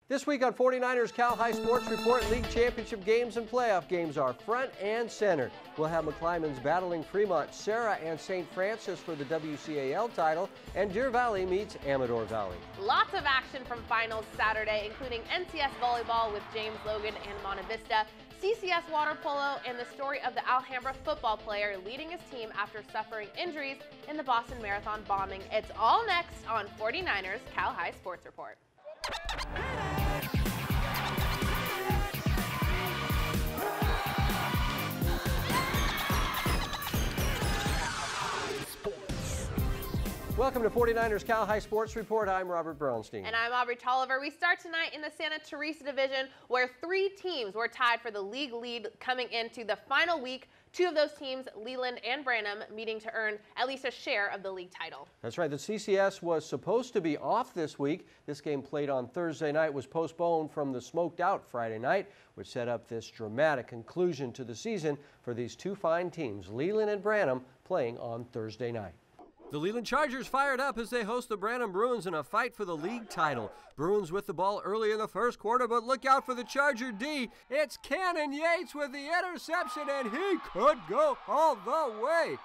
This week on 49ers Cal High Sports Report, league championship games and playoff games are front and center. We'll have McClymonds battling Fremont, Sarah, and St. Francis for the WCAL title, and Deer Valley meets Amador Valley. Lots of action from finals Saturday, including NCS volleyball with James Logan and Monte Vista, CCS water polo, and the story of the Alhambra football player leading his team after suffering injuries in the Boston Marathon bombing. It's all next on 49ers Cal High Sports Report. Welcome to 49ers Cal High Sports Report. I'm Robert Braunstein. And I'm Aubrey Tolliver. We start tonight in the Santa Teresa Division, where 3 teams were tied for the league lead coming into the final week. 2 of those teams, Leland and Branham, meeting to earn at least a share of the league title. That's right. The CCS was supposed to be off this week. This game played on Thursday night was postponed from the smoked out Friday night, which set up this dramatic conclusion to the season for these 2 fine teams, Leland and Branham, playing on Thursday night. The Leland Chargers fired up as they host the Branham Bruins in a fight for the league title. Bruins with the ball early in the first quarter, but look out for the Charger D. It's Cannon Yates with the interception, and he could go all the way.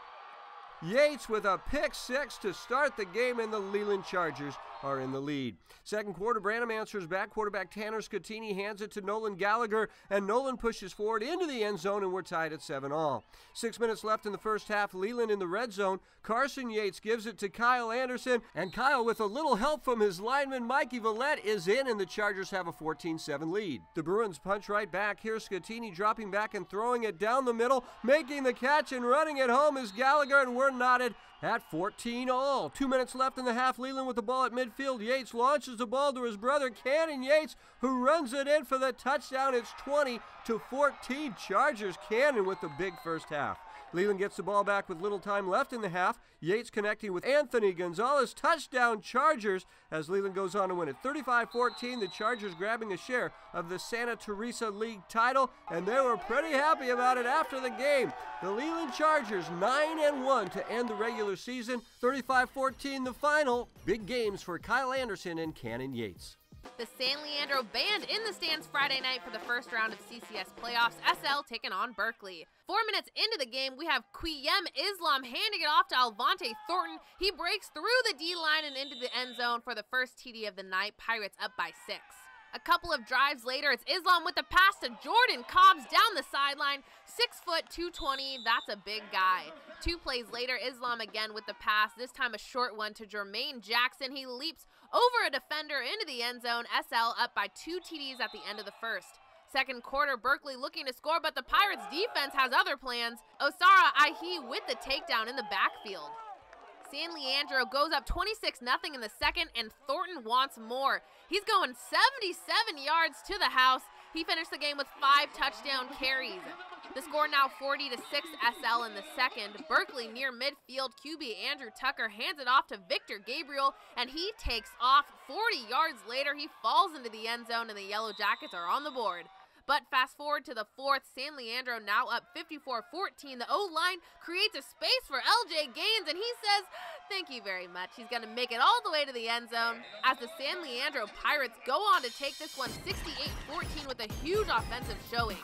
Yates with a pick 6 to start the game, and the Leland Chargers are in the lead. Second quarter, Branham answers back. Quarterback Tanner Scatini hands it to Nolan Gallagher, and Nolan pushes forward into the end zone, and we're tied at 7-all. 6 minutes left in the first half. Leland in the red zone. Carson Yates gives it to Kyle Anderson, and Kyle, with a little help from his lineman Mikey Vallette, is in, and the Chargers have a 14-7 lead. The Bruins punch right back. Here's Scatini dropping back and throwing it down the middle. Making the catch and running it home is Gallagher, and we're knotted at 14-all. 2 minutes left in the half. Leland with the ball at midfield. Yates launches the ball to his brother Cannon Yates, who runs it in for the touchdown. It's 20-14. Chargers. Cannon with the big first half. Leland gets the ball back with little time left in the half. Yates connecting with Anthony Gonzalez. Touchdown Chargers as Leland goes on to win it. 35-14, the Chargers grabbing a share of the Santa Teresa League title, and they were pretty happy about it after the game. The Leland Chargers 9-1 to end the regular season. 35-14 the final. Big games for Kyle Anderson and Cannon Yates. The San Leandro Band in the stands Friday night for the first round of CCS playoffs. SL taking on Berkeley. 4 minutes into the game, we have Quiem Islam handing it off to Alvante Thornton. He breaks through the D-line and into the end zone for the first TD of the night. Pirates up by 6. A couple of drives later, it's Islam with the pass to Jordan Cobbs down the sideline. 6 foot, 220, that's a big guy. 2 plays later, Islam again with the pass, this time a short one to Jermaine Jackson. He leaps over a defender into the end zone. SL up by 2 TDs at the end of the first. Second quarter, Berkeley looking to score, but the Pirates defense has other plans. Osara Aihi with the takedown in the backfield. San Leandro goes up 26-0 in the second, and Thornton wants more. He's going 77 yards to the house. He finished the game with 5 touchdown carries. The score now 40-6 SL in the second. Berkeley near midfield. QB Andrew Tucker hands it off to Victor Gabriel, and he takes off. 40 yards later, he falls into the end zone, and the Yellow Jackets are on the board. But fast forward to the fourth, San Leandro now up 54-14. The O-line creates a space for LJ Gaines, and he says, thank you very much. He's going to make it all the way to the end zone as the San Leandro Pirates go on to take this one 68-14 with a huge offensive showing.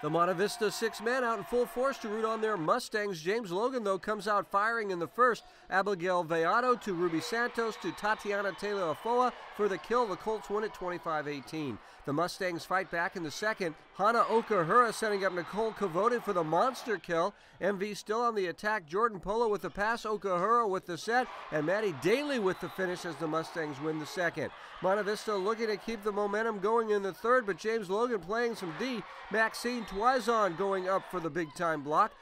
The Monte Vista 6 men out in full force to root on their Mustangs. James Logan, though, comes out firing in the first. Abigail Veado to Ruby Santos to Tatiana Taylor Afoa for the kill. The Colts win at 25-18. The Mustangs fight back in the second. Hana Okahura setting up Nicole Kavoden for the monster kill. MV still on the attack. Jordan Polo with the pass. Okahura with the set. And Maddie Daly with the finish as the Mustangs win the second. Monte Vista looking to keep the momentum going in the third, but James Logan playing some D. Maxine Twizon going up for the big-time block.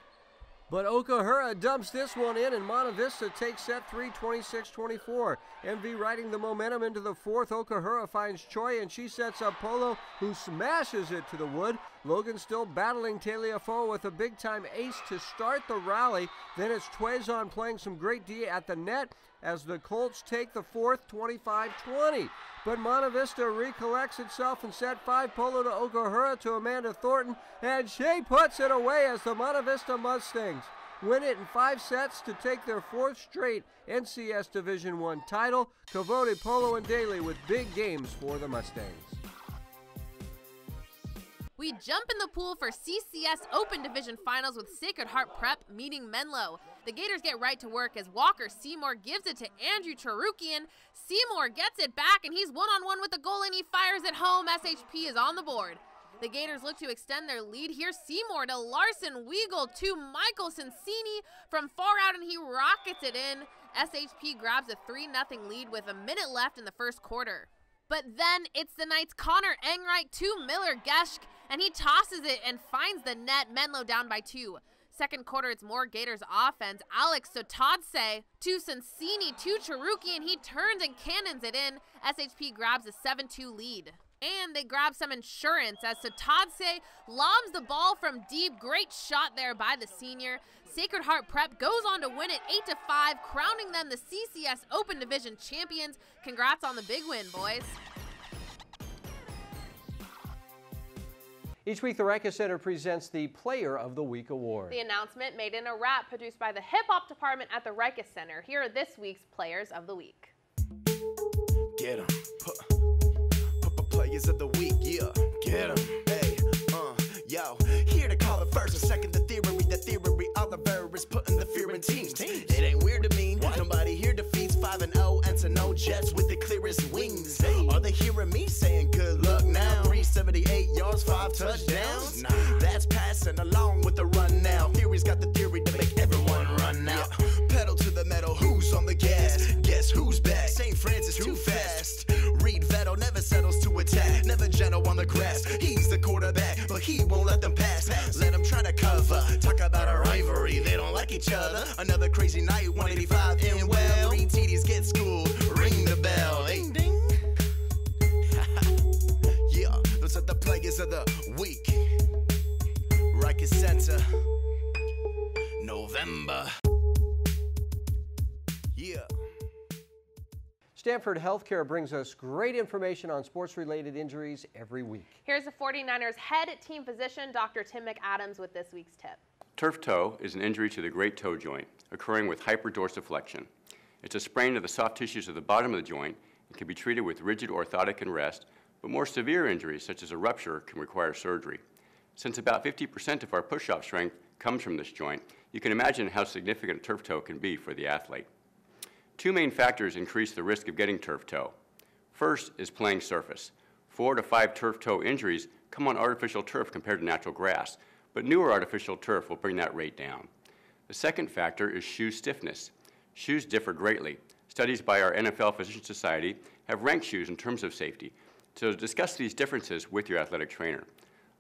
But Okahura dumps this one in, and Monte Vista takes set 3, 26-24. MV riding the momentum into the fourth. Okahura finds Choi, and she sets up Polo, who smashes it to the wood. Logan still battling Taliafoe with a big-time ace to start the rally. Then it's Twizon playing some great D at the net as the Colts take the fourth, 25-20. But Monte Vista recollects itself and set 5. Polo to Okahura to Amanda Thornton, and she puts it away as the Monte Vista Mustangs win it in 5 sets to take their 4th straight NCS Division I title. Cavote, Polo, and Daly with big games for the Mustangs. We jump in the pool for CCS Open Division Finals with Sacred Heart Prep meeting Menlo. The Gators get right to work as Walker Seymour gives it to Andrew Charukian. Seymour gets it back and he's one-on-one with the goal and he fires it home. SHP is on the board. The Gators look to extend their lead. Here's Seymour to Larson Weigel to Michael Cincini from far out and he rockets it in. SHP grabs a 3-0 lead with a minute left in the first quarter. But then it's the Knights' Connor Enright to Miller Geschk, and he tosses it and finds the net. Menlo down by 2. Second quarter, it's more Gators offense. Alex Sotadse to Cincini to Charuki, and he turns and cannons it in. SHP grabs a 7-2 lead. And they grab some insurance as Sotadse lobs the ball from deep. Great shot there by the senior. Sacred Heart Prep goes on to win it 8-5, crowning them the CCS Open Division champions. Congrats on the big win, boys. Each week, the Rikers Center presents the Player of the Week award. The announcement made in a rap produced by the Hip Hop Department at the Rikers Center. Here are this week's Players of the Week. Get 'em. Players of the Week, yeah. Get 'em. Hey, yo. Here to call it first and second the theory of the verbs putting the fear in teams. It ain't weird to me. Nobody here defeats 5-0 and to no Jets with the clearest wings. Are they hearing me saying good luck now? 378 yards, 5 touchdowns. That's passing along with the run now. Theory's got the theory to make everyone run now. Pedal to the metal, who's on the gas? Guess who's back? St. Francis too fast. Reed Vettel never settles to attack. Never gentle on the grass. He's the quarterback, but he won't let them pass. Let them try to cover. Talk about a rivalry. They don't like each other. Another crazy night, 185 in well. 3 TDs get schooled. Ring the bell. Ding, ding. Yeah, those are the Players of the Week. Rikers Center, November. Yeah. Stanford Healthcare brings us great information on sports-related injuries every week. Here's the 49ers head team physician, Dr. Tim McAdams, with this week's tip. Turf toe is an injury to the great toe joint, occurring with hyperdorsiflexion. It's a sprain of the soft tissues of the bottom of the joint and can be treated with rigid orthotic and rest, but more severe injuries, such as a rupture, can require surgery. Since about 50% of our push-off strength comes from this joint, you can imagine how significant turf toe can be for the athlete. 2 main factors increase the risk of getting turf toe. First is playing surface. 4 to 5 turf toe injuries come on artificial turf compared to natural grass, but newer artificial turf will bring that rate down. The second factor is shoe stiffness. Shoes differ greatly. Studies by our NFL Physician Society have ranked shoes in terms of safety. So discuss these differences with your athletic trainer.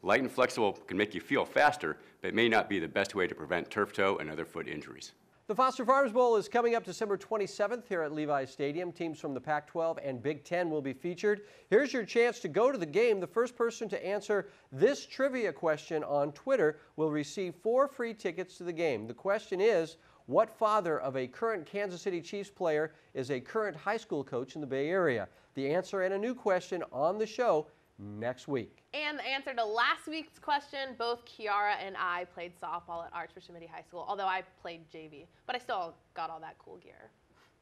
Light and flexible can make you feel faster, but may not be the best way to prevent turf toe and other foot injuries. The Foster Farms Bowl is coming up December 27th here at Levi's Stadium. Teams from the Pac-12 and Big Ten will be featured. Here's your chance to go to the game. The first person to answer this trivia question on Twitter will receive 4 free tickets to the game. The question is, what father of a current Kansas City Chiefs player is a current high school coach in the Bay Area? The answer and a new question on the show next week. And the answer to last week's question, both Kiara and I played softball at Archbishop Mitty High School, although I played JV, but I still got all that cool gear.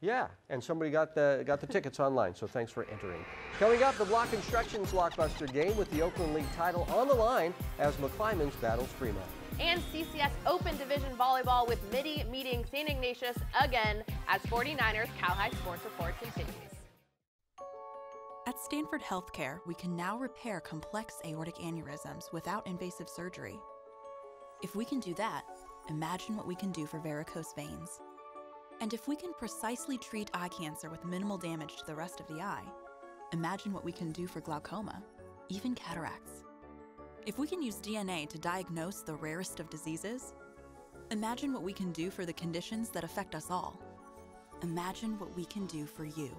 Yeah, and somebody got the tickets online, so thanks for entering. Coming up, the Block Instructions blockbuster game with the Oakland League title on the line as McClymonds battles Fremont. And CCS Open Division Volleyball with Mitty meeting St. Ignatius again as 49ers Cal High Sports Report continues. At Stanford Healthcare, we can now repair complex aortic aneurysms without invasive surgery. If we can do that, imagine what we can do for varicose veins. And if we can precisely treat eye cancer with minimal damage to the rest of the eye, imagine what we can do for glaucoma, even cataracts. If we can use DNA to diagnose the rarest of diseases, imagine what we can do for the conditions that affect us all. Imagine what we can do for you.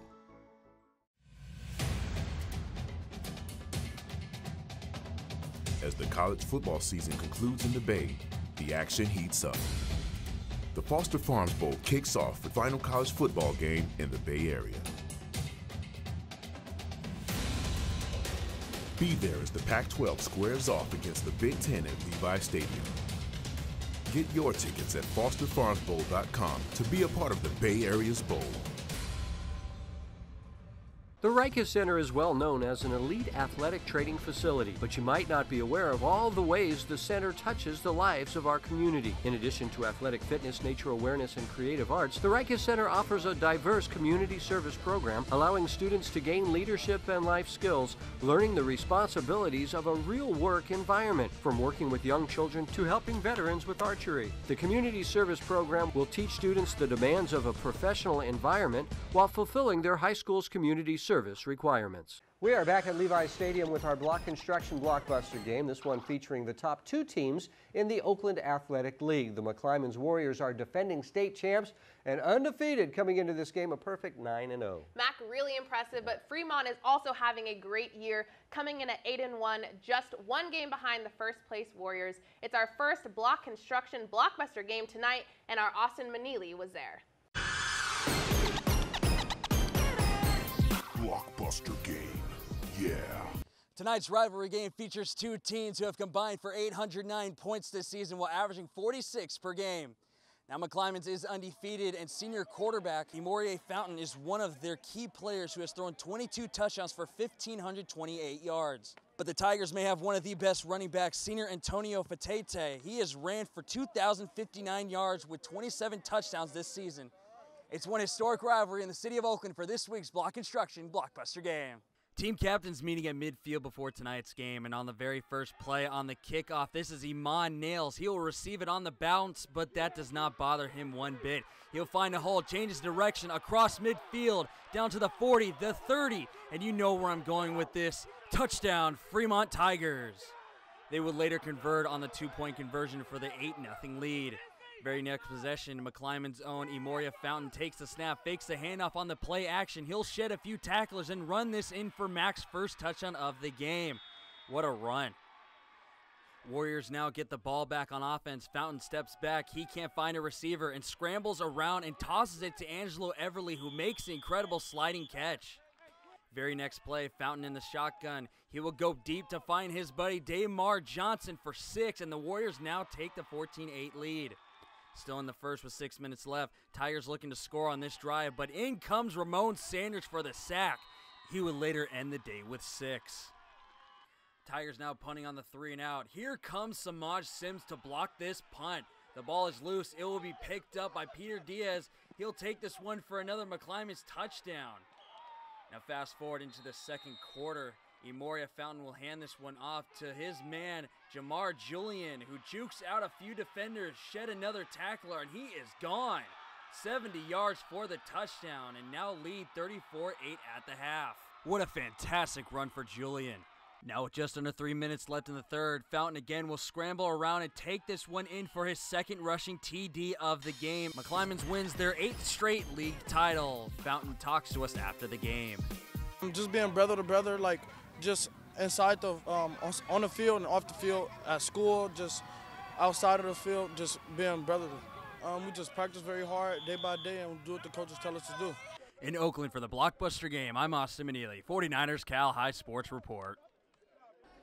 As the college football season concludes in the Bay, the action heats up. The Foster Farms Bowl kicks off the final college football game in the Bay Area. Be there as the Pac-12 squares off against the Big Ten at Levi's Stadium. Get your tickets at fosterfarmsbowl.com to be a part of the Bay Area's Bowl. The Rikus Center is well known as an elite athletic training facility, but you might not be aware of all the ways the center touches the lives of our community. In addition to athletic fitness, nature awareness, and creative arts, the Rikus Center offers a diverse community service program, allowing students to gain leadership and life skills, learning the responsibilities of a real work environment, from working with young children to helping veterans with archery. The community service program will teach students the demands of a professional environment while fulfilling their high school's community service requirements. We are back at Levi Stadium with our block construction blockbuster game, this one featuring the top two teams in the Oakland Athletic League. The McClymonds Warriors are defending state champs and undefeated coming into this game, a perfect 9-0. Mac, really impressive, but Fremont is also having a great year, coming in at 8-1, just one game behind the first place Warriors. It's our first block construction blockbuster game tonight, and our Austin Manili was there. Blockbuster game, yeah. Tonight's rivalry game features two teams who have combined for 809 points this season while averaging 46 per game. Now McClymonds is undefeated, and senior quarterback Emorie Fountain is one of their key players who has thrown 22 touchdowns for 1,528 yards. But the Tigers may have one of the best running backs, senior Antonio Fatete. He has ran for 2,059 yards with 27 touchdowns this season. It's one historic rivalry in the city of Oakland for this week's block construction blockbuster game. Team captains meeting at midfield before tonight's game, and on the very first play on the kickoff, this is Iman Nails. He'll receive it on the bounce, but that does not bother him one bit. He'll find a hole, changes direction across midfield, down to the 40, the 30, and you know where I'm going with this. Touchdown, Fremont Tigers. They would later convert on the two-point conversion for the 8-0 lead. Very next possession, McClymonds' own Emorie Fountain takes the snap, fakes the handoff on the play action. He'll shed a few tacklers and run this in for Mac's first touchdown of the game. What a run. Warriors now get the ball back on offense. Fountain steps back. He can't find a receiver and scrambles around and tosses it to Angelo Everly, who makes the incredible sliding catch. Very next play, Fountain in the shotgun. He will go deep to find his buddy Damar Johnson for 6, and the Warriors now take the 14-8 lead. Still in the first with 6 minutes left. Tigers looking to score on this drive, but in comes Ramon Sanders for the sack. He would later end the day with 6. Tigers now punting on the 3-and-out. Here comes Samaj Sims to block this punt. The ball is loose. It will be picked up by Peter Diaz. He'll take this one for another McClymonds touchdown. Now fast forward into the second quarter. Emorie Fountain will hand this one off to his man, Jamar Julian, who jukes out a few defenders, shed another tackler, and he is gone. 70 yards for the touchdown, and now lead 34-8 at the half. What a fantastic run for Julian. Now with just under 3 minutes left in the third, Fountain again will scramble around and take this one in for his second rushing TD of the game. McClymonds wins their 8th straight league title. Fountain talks to us after the game. Just being brother to brother, like just inside the on the field and off the field, at school, just outside of the field, just being brotherly. We just practice very hard day by day and do what the coaches tell us to do. In Oakland for the blockbuster game, I'm Austin Manili, 49ers Cal High Sports Report.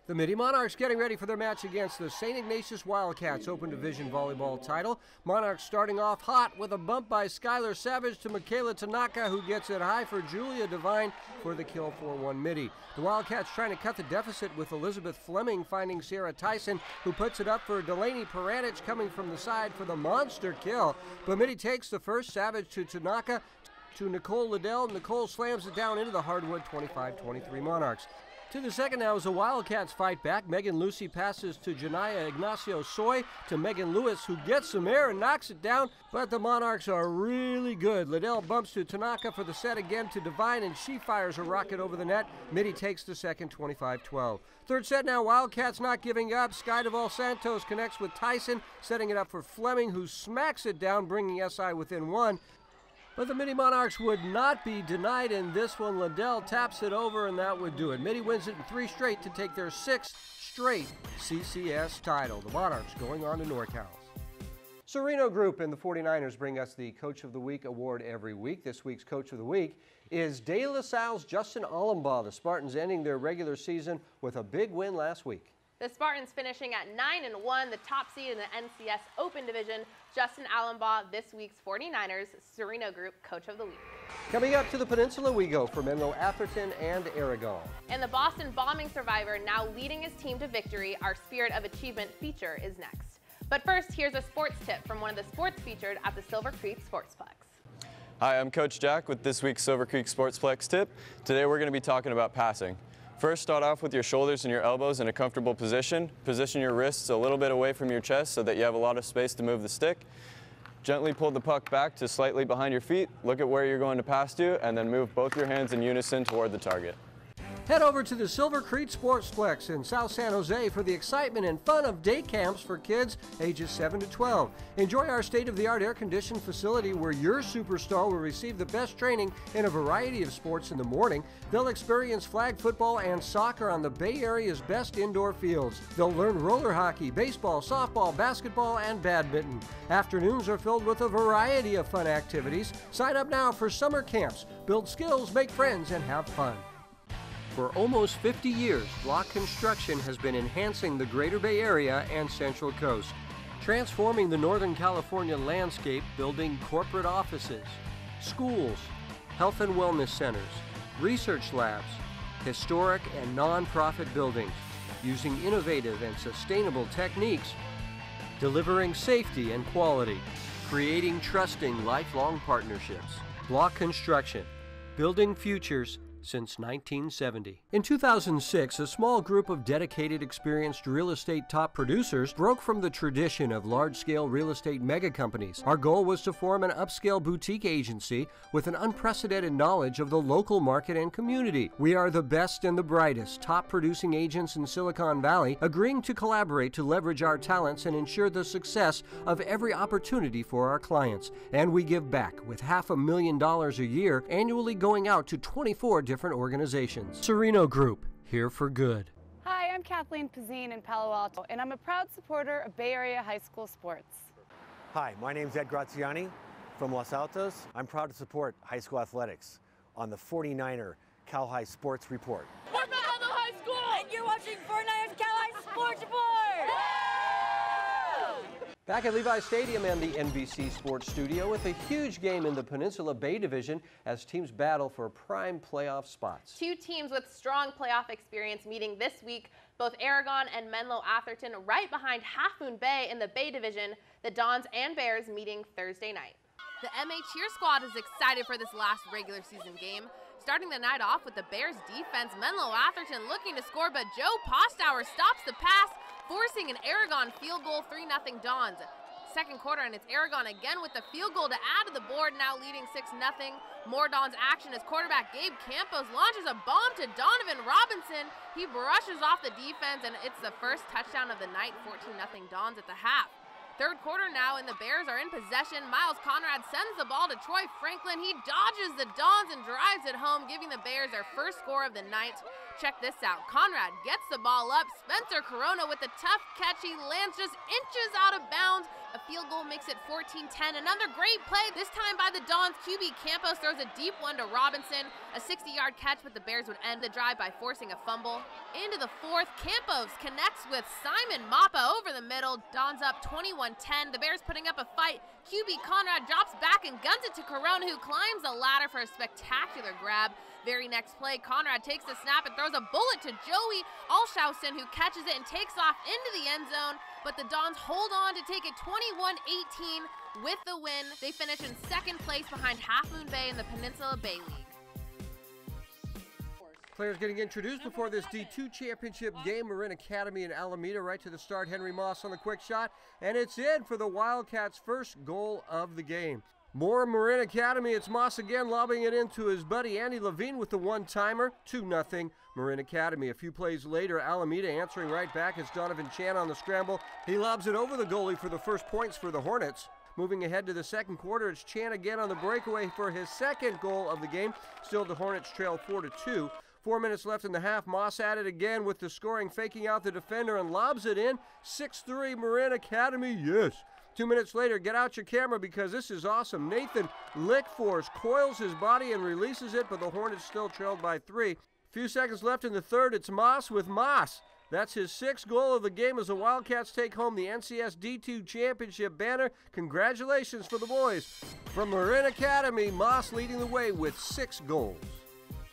The Midi Monarchs getting ready for their match against the St. Ignatius Wildcats Open Division volleyball title. Monarchs starting off hot with a bump by Skylar Savage to Michaela Tanaka, who gets it high for Julia Devine for the kill 4-1 Midi. The Wildcats trying to cut the deficit with Elizabeth Fleming finding Sierra Tyson, who puts it up for Delaney Peranich coming from the side for the monster kill. But Midi takes the first. Savage to Tanaka to Nicole Liddell. Nicole slams it down into the hardwood, 25-23 Monarchs. To the second now as the Wildcats fight back. Megan Lucy passes to Janaya Ignacio Soy to Megan Lewis, who gets some air and knocks it down, but the Monarchs are really good. Liddell bumps to Tanaka for the set again to Devine, and she fires a rocket over the net. Midi takes the second, 25-12. Third set now, Wildcats not giving up. Sky Deval Santos connects with Tyson, setting it up for Fleming, who smacks it down, bringing SI within 1. But the Midi Monarchs would not be denied in this one. Liddell taps it over, and that would do it. Midi wins it in 3 straight to take their 6th straight CCS title. The Monarchs going on to NorCal. Sereno Group and the 49ers bring us the Coach of the Week award every week. This week's Coach of the Week is De La Salle's Justin Allenbaugh. The Spartans ending their regular season with a big win last week. The Spartans finishing at 9-1, the top seed in the NCS Open Division. Justin Allenbaugh, this week's 49ers Sereno Group Coach of the Week. Coming up to the peninsula we go for Menlo Atherton and Aragon. And the Boston bombing survivor now leading his team to victory. Our Spirit of Achievement feature is next. But first, here's a sports tip from one of the sports featured at the Silver Creek Sportsplex. Hi, I'm Coach Jack with this week's Silver Creek Sportsplex tip. Today we're going to be talking about passing. First, start off with your shoulders and your elbows in a comfortable position. Position your wrists a little bit away from your chest so that you have a lot of space to move the stick. Gently pull the puck back to slightly behind your feet. Look at where you're going to pass to, and then move both your hands in unison toward the target. Head over to the Silver Creek Sportsplex in South San Jose for the excitement and fun of day camps for kids ages 7 to 12. Enjoy our state-of-the-art air-conditioned facility where your superstar will receive the best training in a variety of sports in the morning. They'll experience flag football and soccer on the Bay Area's best indoor fields. They'll learn roller hockey, baseball, softball, basketball, and badminton. Afternoons are filled with a variety of fun activities. Sign up now for summer camps. Build skills, make friends, and have fun. For almost 50 years, BLACH Construction has been enhancing the Greater Bay Area and Central Coast, transforming the Northern California landscape, building corporate offices, schools, health and wellness centers, research labs, historic and non-profit buildings, using innovative and sustainable techniques, delivering safety and quality, creating trusting lifelong partnerships. BLACH Construction, building futures since 1970. In 2006, a small group of dedicated, experienced real estate top producers broke from the tradition of large-scale real estate mega companies. Our goal was to form an upscale boutique agency with an unprecedented knowledge of the local market and community. We are the best and the brightest top producing agents in Silicon Valley, agreeing to collaborate to leverage our talents and ensure the success of every opportunity for our clients. And we give back with $500,000 a year, annually going out to 24 different organizations. Sereno Group, here for good. Hi, I'm Kathleen Pizzine in Palo Alto, and I'm a proud supporter of Bay Area high school sports. Hi, my name's Ed Graziani from Los Altos. I'm proud to support high school athletics on the 49er Cal High Sports Report. We're from Menlo High School! And you're watching 49ers Cal High Sports Report! Back at Levi Stadium and the NBC Sports Studio with a huge game in the Peninsula Bay Division as teams battle for prime playoff spots. Two teams with strong playoff experience meeting this week, both Aragon and Menlo Atherton right behind Half Moon Bay in the Bay Division, the Dons and Bears meeting Thursday night. The MA cheer squad is excited for this last regular season game. Starting the night off with the Bears defense, Menlo Atherton looking to score, but Joe Postauer stops the pass, forcing an Aragon field goal, 3-0 Dons. Second quarter, and it's Aragon again with the field goal to add to the board, now leading 6-0. More Dons action as quarterback Gabe Campos launches a bomb to Donovan Robinson. He brushes off the defense, and it's the first touchdown of the night, 14-0 Dons at the half. Third quarter now, and the Bears are in possession. Miles Conrad sends the ball to Troy Franklin. He dodges the Dons and drives it home, giving the Bears their first score of the night. Check this out. Conrad gets the ball up. Spencer Corona with a tough catch. He lands just inches out of bounds. A field goal makes it 14-10. Another great play, this time by the Dons. QB Campos throws a deep one to Robinson. A 60-yard catch, but the Bears would end the drive by forcing a fumble. Into the fourth, Campos connects with Simon Mappa over the middle. Dons up 21-10. The Bears putting up a fight. QB Conrad drops back and guns it to Corona, who climbs the ladder for a spectacular grab. Very next play, Conrad takes the snap and throws a bullet to Joey Alshausen, who catches it and takes off into the end zone. But the Dons hold on to take it 21-18 with the win. They finish in second place behind Half Moon Bay in the Peninsula Bay League. Players getting introduced before this D2 championship game. Marin Academy and Alameda right to the start. Henry Moss on the quick shot, and it's in for the Wildcats' first goal of the game. More Marin Academy. It's Moss again lobbing it into his buddy Andy Levine with the one-timer. 2-0 Marin Academy. A few plays later, Alameda answering right back as Donovan Chan on the scramble. He lobs it over the goalie for the first points for the Hornets. Moving ahead to the second quarter, it's Chan again on the breakaway for his second goal of the game. Still the Hornets trail 4-2. 4 minutes left in the half. Moss at it again with the scoring, faking out the defender and lobs it in. 6-3 Marin Academy, yes. 2 minutes later, get out your camera because this is awesome. Nathan Lickforce coils his body and releases it, but the Hornets still trailed by 3. Few seconds left in the third. It's Moss with Moss. That's his 6th goal of the game as the Wildcats take home the NCS D2 Championship banner. Congratulations for the boys. From Marin Academy, Moss leading the way with 6 goals.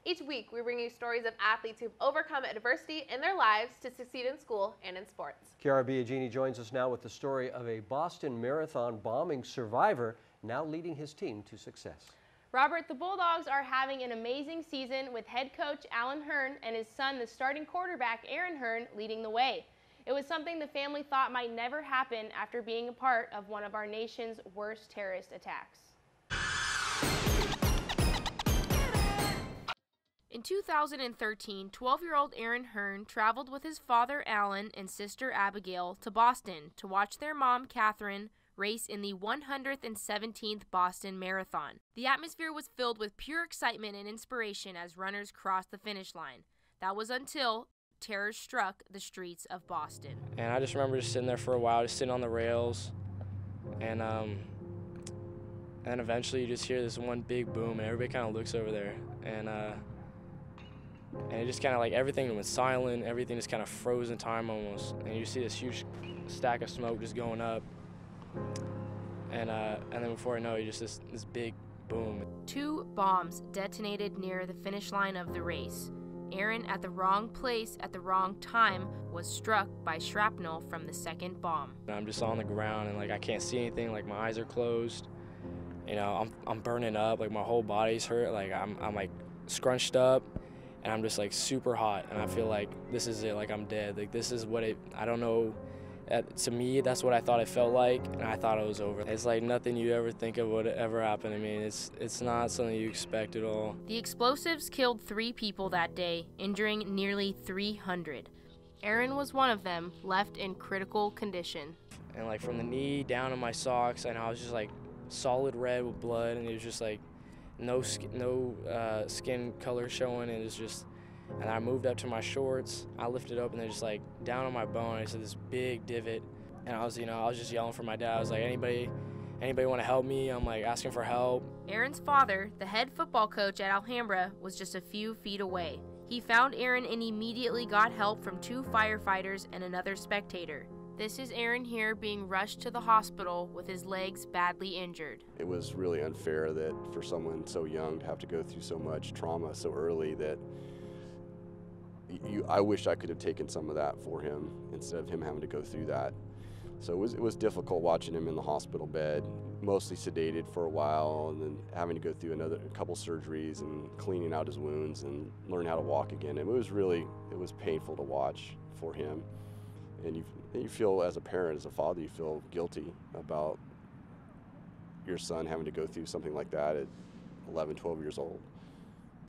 Each week, we bring you stories of athletes who've overcome adversity in their lives to succeed in school and in sports. Chiara Biagini joins us now with the story of a Boston Marathon bombing survivor now leading his team to success. Robert, the Bulldogs are having an amazing season with head coach Alan Hearn and his son, the starting quarterback Aaron Hearn, leading the way. It was something the family thought might never happen after being a part of one of our nation's worst terrorist attacks. In 2013, 12-year-old Aaron Hearn traveled with his father Alan and sister Abigail to Boston to watch their mom Catherine race in the 117th Boston Marathon. The atmosphere was filled with pure excitement and inspiration as runners crossed the finish line. That was until terror struck the streets of Boston. And I just remember just sitting there for a while, just sitting on the rails, and eventually you just hear this one big boom, and everybody kind of looks over there, and it just kind of like everything went silent, everything just kind of froze in time almost, and you see this huge stack of smoke just going up. And then before I know it, just this big boom. 2 bombs detonated near the finish line of the race. Aaron, at the wrong place at the wrong time, was struck by shrapnel from the second bomb. I'm just on the ground and like I can't see anything, like my eyes are closed. You know, I'm burning up, like my whole body's hurt, like I'm like scrunched up and I'm just like super hot and I feel like this is it, like I'm dead. Like this is what I don't know. To me, that's what I thought it felt like, and I thought it was over. It's like nothing you ever think of would ever happen. I mean, it's not something you expect at all. The explosives killed 3 people that day, injuring nearly 300. Aaron was one of them, left in critical condition. And like from the knee down to my socks, and I was just like solid red with blood, and it was just like no skin color showing. It was just. And I moved up to my shorts, I lifted up, and they're just like down on my bone, I said this big divot. And I was just yelling for my dad. I was like, anybody want to help me? I'm like asking for help. Aaron's father, the head football coach at Alhambra, was just a few feet away. He found Aaron and immediately got help from 2 firefighters and another spectator. This is Aaron here being rushed to the hospital with his legs badly injured. It was really unfair that for someone so young to have to go through so much trauma so early that I wish I could have taken some of that for him instead of him having to go through that. So it was difficult watching him in the hospital bed, mostly sedated for a while, and then having to go through a couple surgeries and cleaning out his wounds and learn how to walk again. It was painful to watch for him. And you feel, as a parent, as a father, you feel guilty about your son having to go through something like that at 11, 12 years old.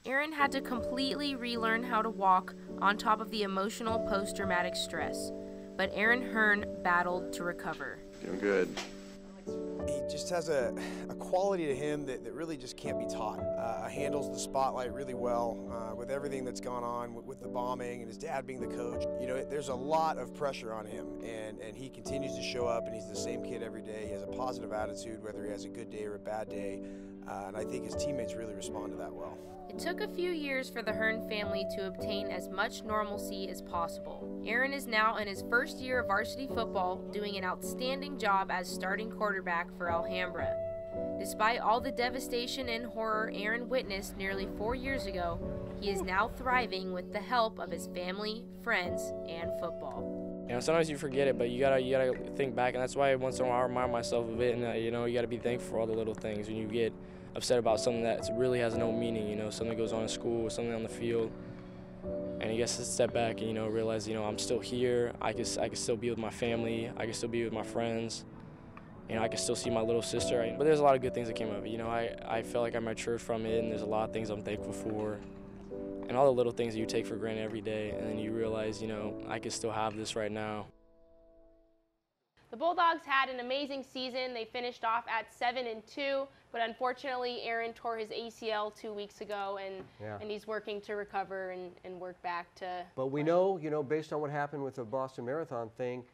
Aaron had to completely relearn how to walk on top of the emotional post-traumatic stress. But Aaron Hearn battled to recover. Doing good. He just has a quality to him that really just can't be taught. Handles the spotlight really well with everything that's gone on with the bombing and his dad being the coach. You know, there's a lot of pressure on him, and he continues to show up, and he's the same kid every day. He has a positive attitude, whether he has a good day or a bad day, and I think his teammates really respond to that well. It took a few years for the Hearn family to obtain as much normalcy as possible. Aaron is now in his first year of varsity football, doing an outstanding job as starting quarterback for Alhambra. Despite all the devastation and horror Aaron witnessed nearly 4 years ago, he is now thriving with the help of his family, friends, and football. You know, sometimes you forget it, but you gotta think back, and that's why once in a while I remind myself of it. And you know, you gotta be thankful for all the little things. When you get upset about something that really has no meaning, you know, something goes on in school, something on the field, and you get to step back and, you know, realize, you know, I'm still here. I can still be with my family. I can still be with my friends. You know, I can still see my little sister. But there's a lot of good things that came of it. You know, I felt like I matured from it, and there's a lot of things I'm thankful for. And all the little things that you take for granted every day, and then you realize, you know, I can still have this right now. The Bulldogs had an amazing season. They finished off at 7-2, but unfortunately Aaron tore his ACL 2 weeks ago, and he's working to recover and work back to. But we know, you know, based on what happened with the Boston Marathon thing,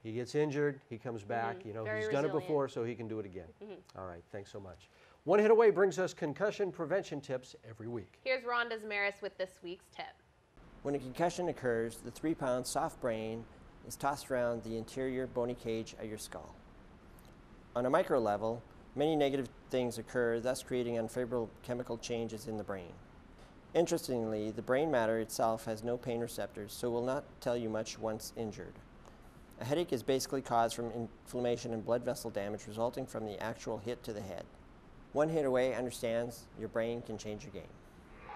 he gets injured, he comes back. You know, he's done it before, so he can do it again. All right, thanks so much. One Hit Away brings us concussion prevention tips every week. Here's Rhonda Zamaris with this week's tip. When a concussion occurs, the 3-pound soft brain is tossed around the interior bony cage of your skull. On a micro level, many negative things occur, thus creating unfavorable chemical changes in the brain. Interestingly, the brain matter itself has no pain receptors, so will not tell you much once injured. A headache is basically caused from inflammation and blood vessel damage resulting from the actual hit to the head. One hit away understands your brain can change your game.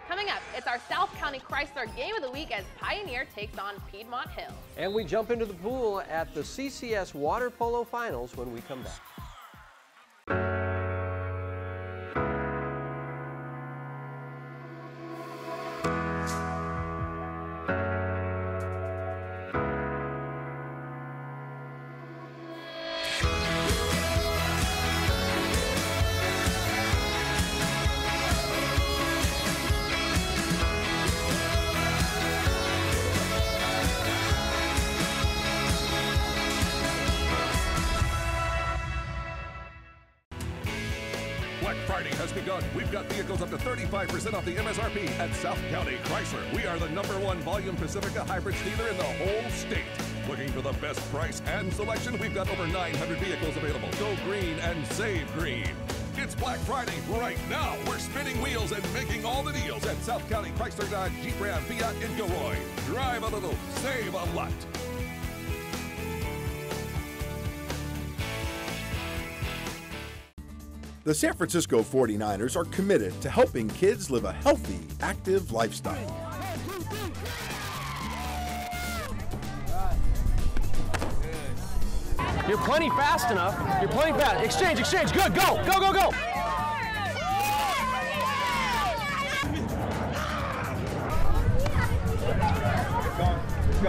Coming up, it's our South County Chrysler Game of the Week as Pioneer takes on Piedmont Hills. And we jump into the pool at the CCS Water Polo Finals when we come back. Black Friday has begun. We've got vehicles up to 35% off the MSRP at South County Chrysler. We are the #1 volume Pacifica hybrids dealer in the whole state. Looking for the best price and selection? We've got over 900 vehicles available. Go green and save green. It's Black Friday right now. We're spinning wheels and making all the deals at South County Chrysler, Dodge, Jeep, Ram, Fiat, and Gilroy. Drive a little, save a lot. The San Francisco 49ers are committed to helping kids live a healthy, active lifestyle. You're plenty fast enough. You're plenty fast. Exchange, exchange. Good. Go, go, go, go.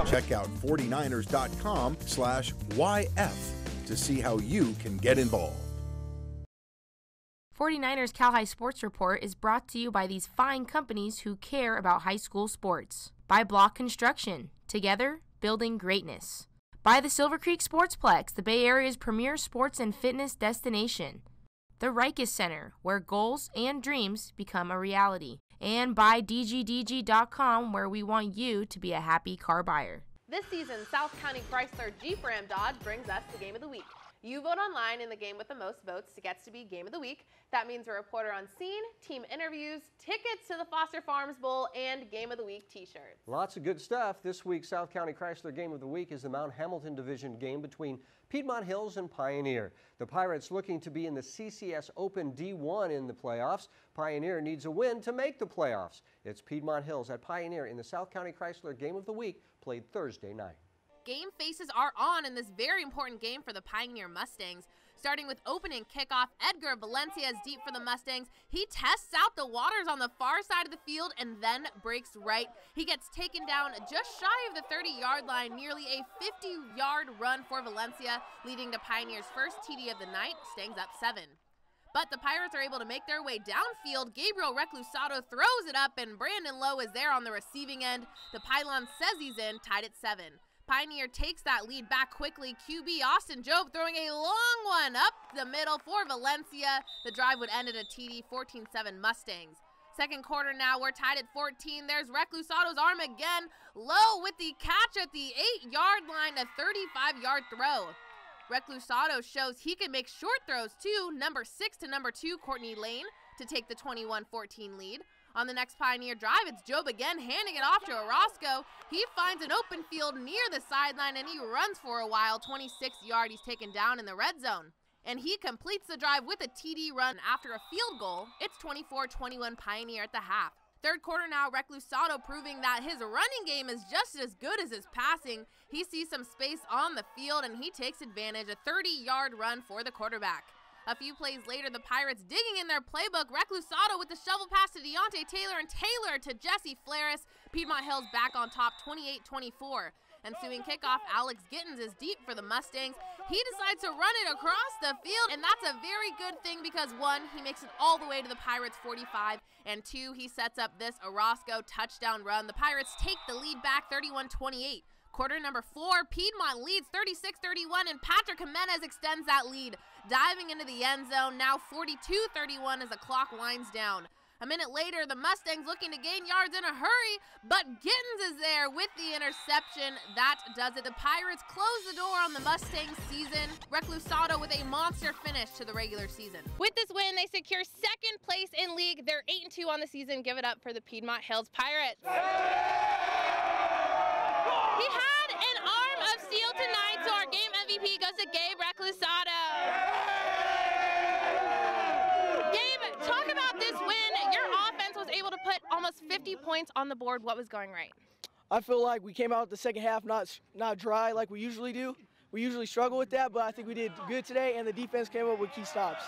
Check out 49ers.com/YF to see how you can get involved. 49ers Cal High Sports Report is brought to you by these fine companies who care about high school sports. By Block Construction, together building greatness. By the Silver Creek Sportsplex, the Bay Area's premier sports and fitness destination. The Rikes Center, where goals and dreams become a reality. And by DGDG.com, where we want you to be a happy car buyer. This season, South County Chrysler Jeep Ram Dodge brings us the Game of the Week. You vote online in the game with the most votes gets to be Game of the Week. That means a reporter on scene, team interviews, tickets to the Foster Farms Bowl, and Game of the Week t-shirts. Lots of good stuff. This week's South County Chrysler Game of the Week is the Mount Hamilton Division game between Piedmont Hills and Pioneer. The Pirates looking to be in the CCS Open D1 in the playoffs. Pioneer needs a win to make the playoffs. It's Piedmont Hills at Pioneer in the South County Chrysler Game of the Week, played Thursday night. Game faces are on in this very important game for the Pioneer Mustangs. Starting with opening kickoff, Edgar Valencia is deep for the Mustangs. He tests out the waters on the far side of the field and then breaks right. He gets taken down just shy of the 30-yard line, nearly a 50-yard run for Valencia, leading to Pioneer's first TD of the night, Stangs up 7. But the Pirates are able to make their way downfield. Gabriel Reclusado throws it up, and Brandon Lowe is there on the receiving end. The pylon says he's in, tied at 7. Pioneer takes that lead back quickly. QB Austin Jobe throwing a long one up the middle for Valencia. The drive would end at a TD, 14-7 Mustangs. Second quarter now, we're tied at 14. There's Reclusado's arm again. Lowe with the catch at the 8-yard line, a 35-yard throw. Reclusado shows he can make short throws too. Number 6 to number 2, Courtney Lane, to take the 21-14 lead. On the next Pioneer drive, it's Jobe again handing it off to Orozco. He finds an open field near the sideline and he runs for a while. 26-yard, he's taken down in the red zone. And he completes the drive with a TD run after a field goal. It's 24-21 Pioneer at the half. Third quarter now, Reclusado proving that his running game is just as good as his passing. He sees some space on the field and he takes advantage, a 30-yard run for the quarterback. A few plays later, the Pirates digging in their playbook. Reclusado with the shovel pass to Deontay Taylor and Taylor to Jesse Flaris. Piedmont Hills back on top, 28-24. Ensuing kickoff, Alex Gittens is deep for the Mustangs. He decides to run it across the field, and that's a very good thing because 1, he makes it all the way to the Pirates' 45, and 2, he sets up this Orozco touchdown run. The Pirates take the lead back 31-28. Quarter number 4, Piedmont leads 36-31, and Patrick Jimenez extends that lead, diving into the end zone, now 42-31 as the clock winds down. A minute later, the Mustangs looking to gain yards in a hurry, but Gittens is there with the interception. That does it. The Pirates close the door on the Mustangs season. Reclusado with a monster finish to the regular season. With this win, they secure second place in league. They're 8-2 on the season. Give it up for the Piedmont Hills Pirates. He had an arm of steel tonight, so our game MVP goes to Gabe Reclusado. Gabe, talk about this win. Your offense was able to put almost 50 points on the board. What was going right? I feel like we came out the second half not dry like we usually do. We usually struggle with that, but I think we did good today, and the defense came up with key stops.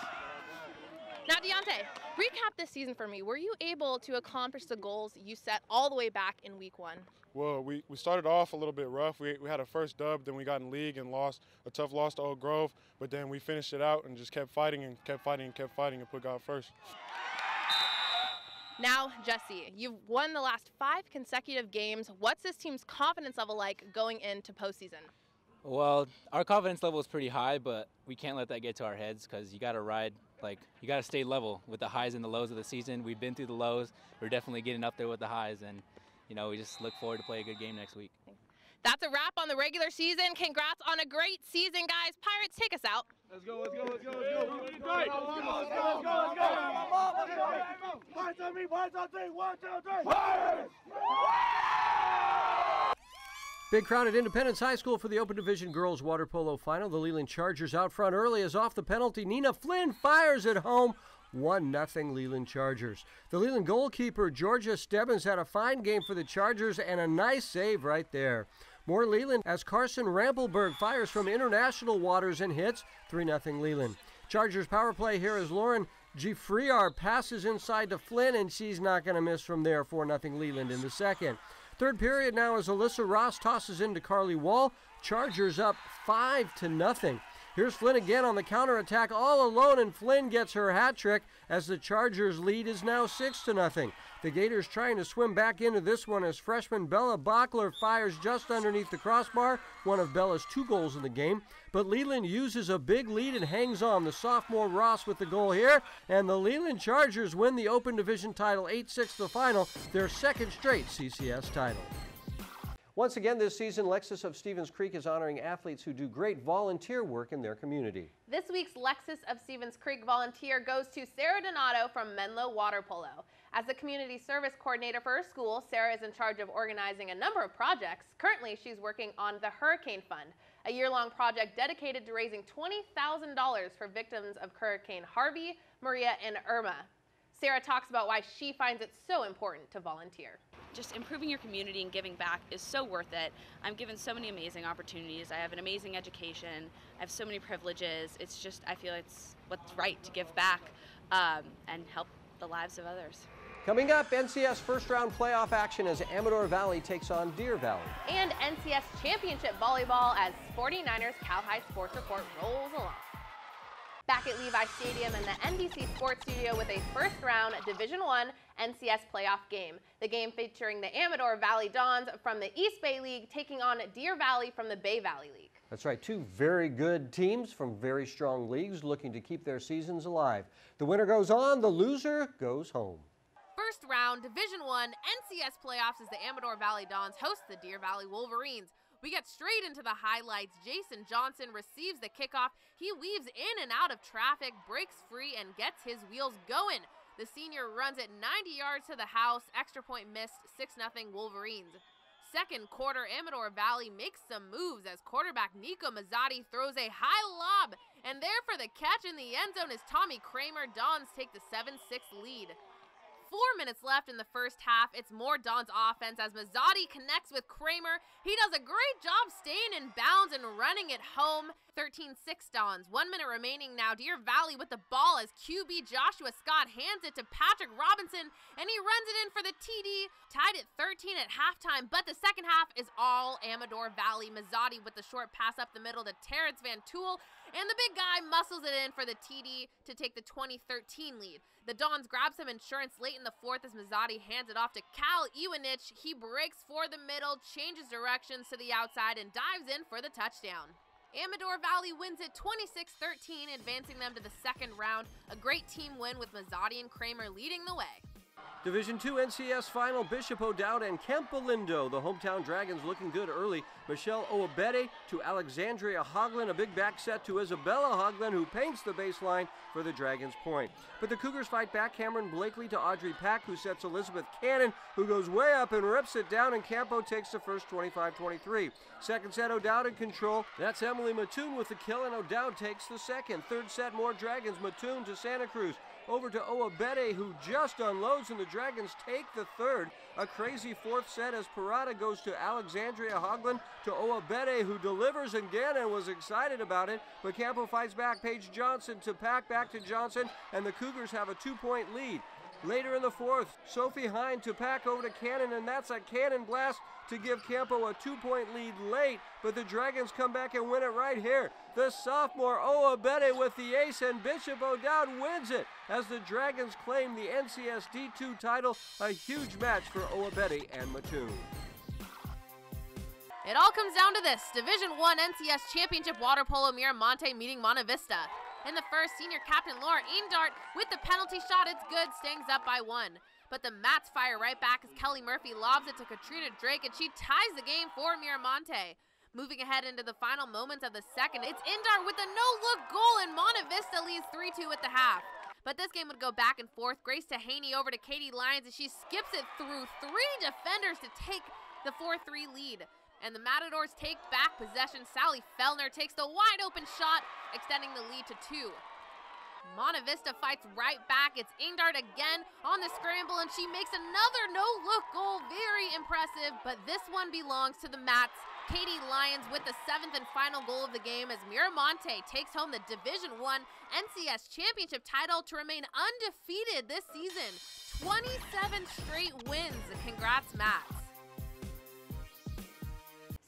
Now, Deontay, recap this season for me. Were you able to accomplish the goals you set all the way back in week 1? Well, we started off a little bit rough. We had a first dub, then we got in league and lost a tough loss to Oak Grove, but then we finished it out and just kept fighting and kept fighting and kept fighting and put God first. Now, Jesse, you've won the last 5 consecutive games. What's this team's confidence level like going into postseason? Well, our confidence level is pretty high, but we can't let that get to our heads because you got to ride, you got to stay level with the highs and the lows of the season. We've been through the lows. We're definitely getting up there with the highs, and, we just look forward to play a good game next week. That's a wrap on the regular season. Congrats on a great season, guys. Pirates, take us out. Let's go, let's go, let's go, let's go. Let's go, let's go, let's go. Points on me, points on 3, 1, 2, 3. Pirates! Big crowd at Independence High School for the Open Division Girls Water Polo Final. The Leland Chargers out front early as off the penalty. Nina Flynn fires at home. 1-0 Leland Chargers. The Leland goalkeeper, Georgia Stebbins, had a fine game for the Chargers and a nice save right there. More Leland as Carson Rampelberg fires from international waters and hits. 3-0 Leland. Chargers power play here as Lauren Gifriar passes inside to Flynn, and she's not going to miss from there. 4-0 Leland in the second. Third period now as Alyssa Ross tosses into Carly Wall. Chargers up 5-0. Here's Flynn again on the counterattack all alone, and Flynn gets her hat trick as the Chargers lead is now 6-0. The Gators trying to swim back into this one as freshman Bella Bachler fires just underneath the crossbar, one of Bella's 2 goals in the game. But Leland uses a big lead and hangs on. The sophomore Ross with the goal here, and the Leland Chargers win the Open Division title 8-6 the final, their second straight CCS title. Once again this season, Lexus of Stevens Creek is honoring athletes who do great volunteer work in their community. This week's Lexus of Stevens Creek volunteer goes to Sarah Donato from Menlo Water Polo. As the community service coordinator for her school, Sarah is in charge of organizing a number of projects. Currently, she's working on the Hurricane Fund, a year-long project dedicated to raising $20,000 for victims of Hurricane Harvey, Maria, and Irma. Sarah talks about why she finds it so important to volunteer. Just improving your community and giving back is so worth it. I'm given so many amazing opportunities. I have an amazing education. I have so many privileges. It's just, I feel it's what's right to give back and help the lives of others. Coming up, NCS first round playoff action as Amador Valley takes on Deer Valley. And NCS championship volleyball as 49ers Cal High Sports Report rolls along. Back at Levi Stadium in the NBC Sports Studio with a first round Division I NCS playoff game. The game featuring the Amador Valley Dons from the East Bay League taking on Deer Valley from the Bay Valley League. That's right, 2 very good teams from very strong leagues looking to keep their seasons alive. The winner goes on, the loser goes home. First round Division I NCS playoffs as the Amador Valley Dons host the Deer Valley Wolverines. We get straight into the highlights. Jason Johnson receives the kickoff. He weaves in and out of traffic, breaks free, and gets his wheels going. The senior runs it 90 yards to the house. Extra point missed, 6-0 Wolverines. Second quarter, Amador Valley makes some moves as quarterback Nico Mazzotti throws a high lob. And there for the catch in the end zone is Tommy Kramer. Dons take the 7-6 lead. 4 minutes left in the first half. It's more Don's offense as Mazzotti connects with Kramer. He does a great job staying in bounds and running it home. 13-6 Dons. 1 minute remaining now. Deer Valley with the ball as QB Joshua Scott hands it to Patrick Robinson, and he runs it in for the TD. Tied at 13 at halftime, but the second half is all Amador Valley. Mazzotti with the short pass up the middle to Terrence Van Tool, and the big guy muscles it in for the TD to take the 20-13 lead. The Dons grab some insurance late in the fourth as Mazzotti hands it off to Cal Iwanich. He breaks for the middle, changes directions to the outside, and dives in for the touchdown. Amador Valley wins it 26-13, advancing them to the second round. A great team win with Mazzotti and Kramer leading the way. Division II NCS Final, Bishop O'Dowd and Campolindo. The hometown Dragons looking good early. Michelle Oabede to Alexandria Hoagland. A big back set to Isabella Hoagland, who paints the baseline for the Dragons' point. But the Cougars fight back. Cameron Blakely to Audrey Pack, who sets Elizabeth Cannon, who goes way up and rips it down, and Campo takes the first 25-23. Second set, O'Dowd in control. That's Emily Mattoon with the kill, and O'Dowd takes the second. Third set, more Dragons. Mattoon to Santa Cruz. Over to Oabede, who just unloads, and the Dragons take the third. A crazy fourth set as Parada goes to Alexandria Hoagland to Oabede, who delivers again and was excited about it. But Campo fights back. Paige Johnson to Pack, back to Johnson, and the Cougars have a 2-point lead. Later in the fourth, Sophie Hine to Pack over to Cannon, and that's a cannon blast to give Campo a 2-point lead late, but the Dragons come back and win it right here. The sophomore Oabede with the ace, and Bishop O'Dowd wins it as the Dragons claim the NCS D2 title. A huge match for Oabede and Mattoon. It all comes down to this: Division I NCS Championship Water Polo Miramonte meeting Monte Vista. In the first, senior captain Laura Eendart with the penalty shot. It's good, staying up by 1. But the Mats fire right back as Kelly Murphy lobs it to Katrina Drake, and she ties the game for Miramonte. Moving ahead into the final moments of the second, it's Eendart with a no-look goal, and Monte Vista leads 3-2 at the half. But this game would go back and forth. Grace Tahaney over to Katie Lyons, and she skips it through 3 defenders to take the 4-3 lead. And the Matadors take back possession. Sally Fellner takes the wide-open shot, extending the lead to 2. Monte Vista fights right back. It's Eendart again on the scramble, and she makes another no-look goal. Very impressive, but this one belongs to the Mats. Katie Lyons with the 7th and final goal of the game as Miramonte takes home the Division I NCS Championship title to remain undefeated this season. 27 straight wins. Congrats, Mats.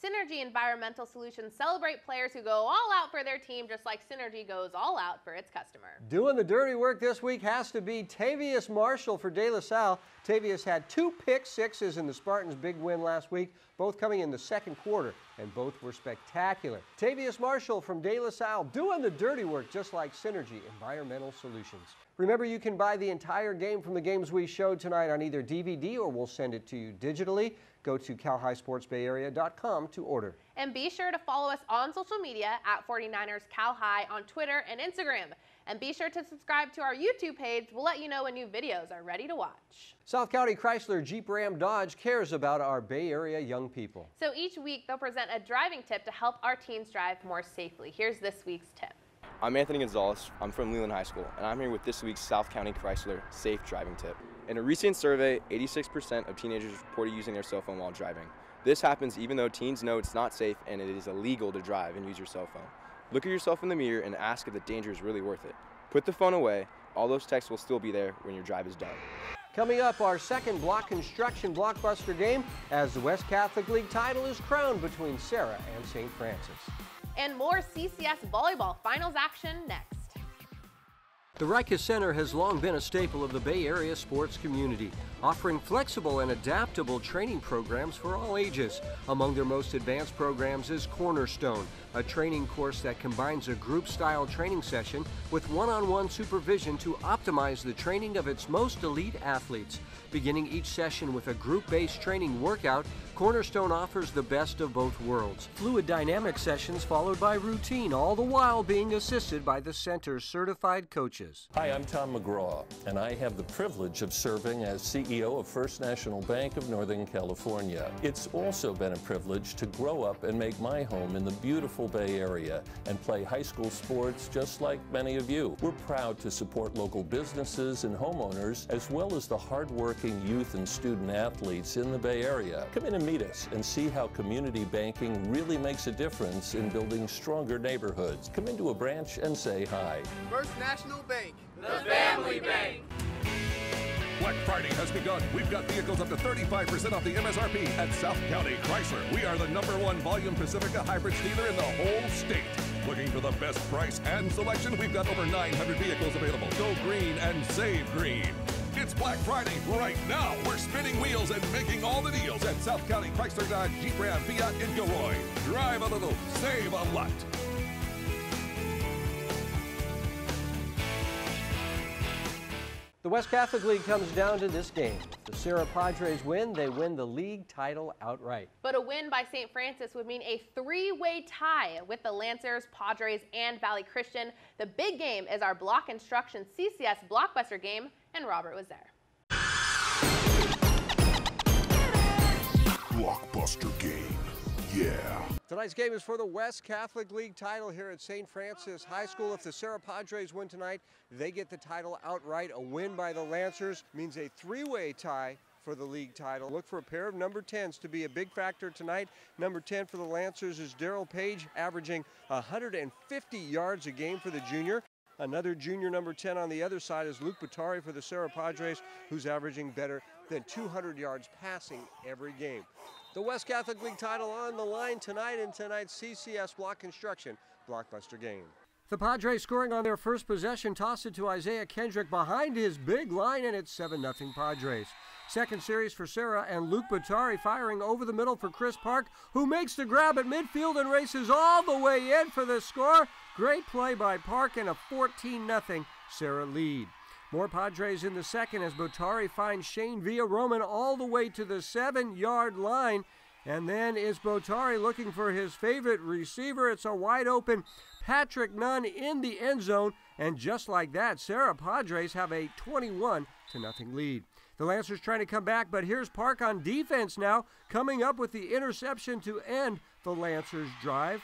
Synergy Environmental Solutions celebrate players who go all out for their team, just like Synergy goes all out for its customer. Doing the dirty work this week has to be Tavius Marshall for De La Salle. Tavius had 2 pick sixes in the Spartans' big win last week, both coming in the second quarter, and both were spectacular. Tavius Marshall from De La Salle doing the dirty work, just like Synergy Environmental Solutions. Remember, you can buy the entire game from the games we showed tonight on either DVD or we'll send it to you digitally. Go to CalHighSportsBayArea.com to order. And be sure to follow us on social media at 49ers Cal High on Twitter and Instagram. And be sure to subscribe to our YouTube page. We'll let you know when new videos are ready to watch. South County Chrysler Jeep Ram Dodge cares about our Bay Area young people. So each week they'll present a driving tip to help our teens drive more safely. Here's this week's tip. I'm Anthony Gonzalez. I'm from Leland High School, and I'm here with this week's South County Chrysler Safe Driving Tip. In a recent survey, 86% of teenagers reported using their cell phone while driving. This happens even though teens know it's not safe and it is illegal to drive and use your cell phone. Look at yourself in the mirror and ask if the danger is really worth it. Put the phone away. All those texts will still be there when your drive is done. Coming up, our second block construction blockbuster game as the West Catholic League title is crowned between Sarah and St. Francis. And more CCS volleyball finals action next. The Rikus Center has long been a staple of the Bay Area sports community, offering flexible and adaptable training programs for all ages. Among their most advanced programs is Cornerstone, a training course that combines a group-style training session with one-on-one supervision to optimize the training of its most elite athletes. Beginning each session with a group-based training workout, Cornerstone offers the best of both worlds. Fluid dynamic sessions followed by routine, all the while being assisted by the center's certified coaches. Hi, I'm Tom McGraw, and I have the privilege of serving as CEO of First National Bank of Northern California. It's also been a privilege to grow up and make my home in the beautiful Bay Area and play high school sports just like many of you. We're proud to support local businesses and homeowners, as well as the hardworking youth and student athletes in the Bay Area. Come in and meet us and see how community banking really makes a difference in building stronger neighborhoods. Come into a branch and say hi. First National Bank, the family bank. Black Friday has begun. We've got vehicles up to 35% off the MSRP at South County Chrysler. We are the #1 volume Pacifica hybrids dealer in the whole state. Looking for the best price and selection? We've got over 900 vehicles available. Go green and save green. It's Black Friday right now. We're spinning wheels and making all the deals at South County Chrysler, Dodge, Jeep, Ram, Fiat, and Gilroy. Drive a little, save a lot. The West Catholic League comes down to this game. If the Serra Padres win, they win the league title outright. But a win by St. Francis would mean a three-way tie with the Lancers, Padres, and Valley Christian. The big game is our block instruction CCS blockbuster game, and Robert was there. Blockbuster game, yeah. Tonight's game is for the West Catholic League title here at St. Francis High School. If the Serra Padres win tonight, they get the title outright. A win by the Lancers means a three-way tie for the league title. Look for a pair of number 10s to be a big factor tonight. Number 10 for the Lancers is Darrell Page, averaging 150 yards a game for the junior. Another junior number 10 on the other side is Luke Batari for the Serra Padres, who's averaging better than 200 yards passing every game. The West Catholic League title on the line tonight in tonight's CCS block construction blockbuster game. The Padres scoring on their first possession, toss it to Isaiah Kendrick behind his big line, and it's 7-0 Padres. Second series for Serra, and Luke Batari firing over the middle for Chris Park, who makes the grab at midfield and races all the way in for the score. Great play by Park and a 14-0 Serra lead. More Padres in the second as Batari finds Shane Villaroman all the way to the 7-yard line. And then is Batari looking for his favorite receiver. It's a wide open Patrick Nunn in the end zone. And just like that, Serra Padres have a 21-0 lead. The Lancers trying to come back, but here's Park on defense now, coming up with the interception to end the Lancers' drive.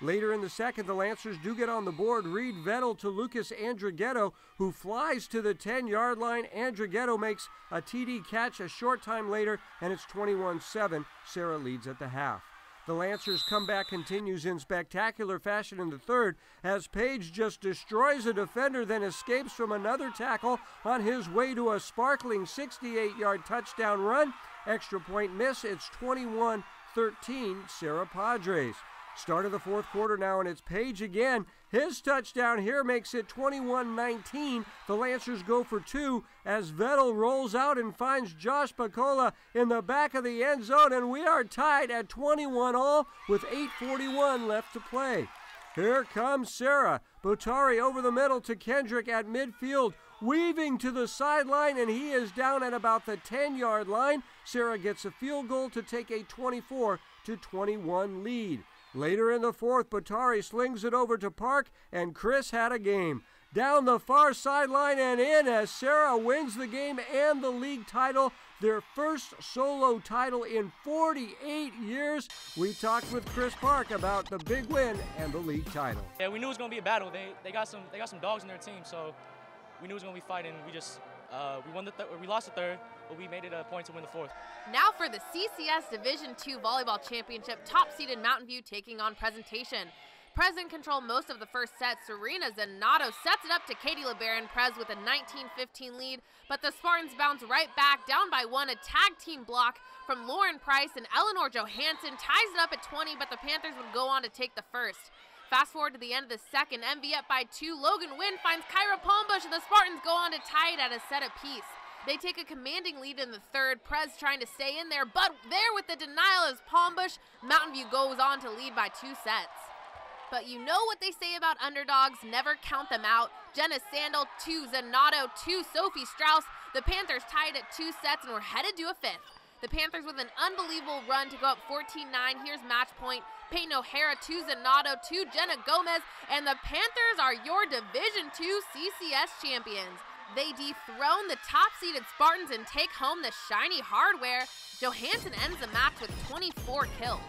Later in the second, the Lancers do get on the board. Reed Vettel to Lucas Andrighetto, who flies to the 10-yard line. Andrighetto makes a TD catch a short time later, and it's 21-7. Serra leads at the half. The Lancers' comeback continues in spectacular fashion in the third as Page just destroys a defender, then escapes from another tackle on his way to a sparkling 68-yard touchdown run. Extra point miss. It's 21-13 Serra Padres. Start of the fourth quarter now, and it's Page again. His touchdown here makes it 21-19. The Lancers go for two as Vettel rolls out and finds Josh Pacola in the back of the end zone, and we are tied at 21-all with 8:41 left to play. Here comes Serra. Batari over the middle to Kendrick at midfield, weaving to the sideline, and he is down at about the 10-yard line. Serra gets a field goal to take a 24-21 lead. Later in the fourth, Batari slings it over to Park, and Chris had a game. Down the far sideline and in as Serra wins the game and the league title, their first solo title in 48 years. We talked with Chris Park about the big win and the league title. Yeah, we knew it was going to be a battle. They got some dogs in their team, so we knew it was going to be fighting. We lost the third, but we made it a point to win the fourth. Now for the CCS Division II Volleyball Championship, top-seeded Mountain View taking on Presentation. Prez control most of the first set. Serena Zanato sets it up to Katie LeBaron. Prez with a 19-15 lead, but the Spartans bounce right back, down by one. A tag team block from Lauren Price and Eleanor Johansson ties it up at 20, but the Panthers would go on to take the first. Fast forward to the end of the second, MV up by 2. Logan Wynn finds Kyra Palmbush, and the Spartans go on to tie it at a set apiece. They take a commanding lead in the third. Prez trying to stay in there, but there with the denial is Palmbush. Mountain View goes on to lead by 2 sets. But you know what they say about underdogs, never count them out. Jenna Sandel, 2, Zanato, 2, Sophie Strauss. The Panthers tied at 2 sets, and we're headed to a fifth. The Panthers with an unbelievable run to go up 14-9. Here's match point. Peyton O'Hara, 2, Zanato, 2, Jenna Gomez. And the Panthers are your Division II CCS champions. They dethrone the top-seeded Spartans and take home the shiny hardware. Johansson ends the match with 24 kills.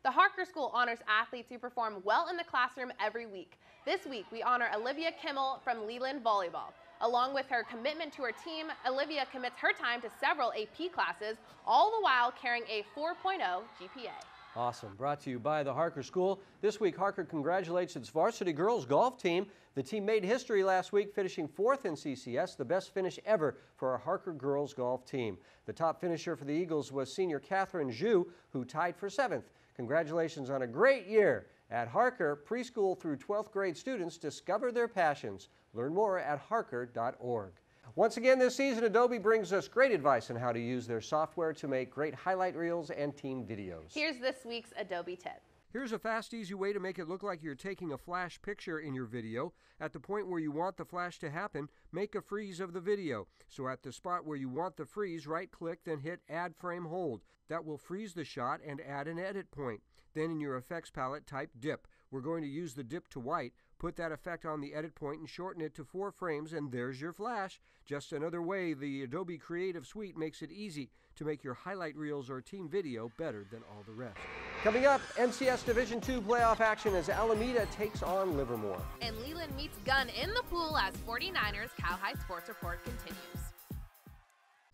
The Harker School honors athletes who perform well in the classroom every week. This week, we honor Olivia Kimmel from Leland Volleyball. Along with her commitment to her team, Olivia commits her time to several AP classes, all the while carrying a 4.0 GPA. Awesome. Brought to you by the Harker School. This week, Harker congratulates its varsity girls golf team. The team made history last week, finishing 4th in CCS, the best finish ever for our Harker girls golf team. The top finisher for the Eagles was senior Catherine Zhu, who tied for 7th. Congratulations on a great year. At Harker, preschool through 12th grade students discover their passions. Learn more at harker.org. Once again this season, Adobe brings us great advice on how to use their software to make great highlight reels and team videos. Here's this week's Adobe tip. Here's a fast, easy way to make it look like you're taking a flash picture in your video. At the point where you want the flash to happen, make a freeze of the video. So at the spot where you want the freeze, right-click, then hit Add Frame Hold. That will freeze the shot and add an edit point. Then in your effects palette, type Dip. We're going to use the dip to white. Put that effect on the edit point and shorten it to 4 frames, and there's your flash. Just another way the Adobe Creative Suite makes it easy to make your highlight reels or team video better than all the rest. Coming up, NCS Division II playoff action as Alameda takes on Livermore. And Leland meets Gunn in the pool as 49ers Cal High Sports Report continues.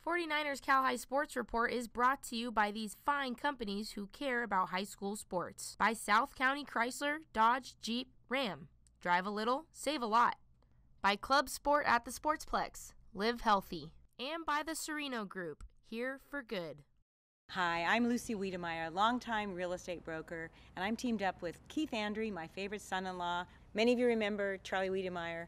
49ers Cal High Sports Report is brought to you by these fine companies who care about high school sports. By South County Chrysler, Dodge, Jeep, Ram. Drive a little, save a lot. By Club Sport at the Sportsplex. Live healthy. And by the Sereno Group. Here for good. Hi, I'm Lucy Wiedemeyer, longtime real estate broker, and I'm teamed up with Keith Andry, my favorite son-in-law. Many of you remember Charlie Wiedemeyer,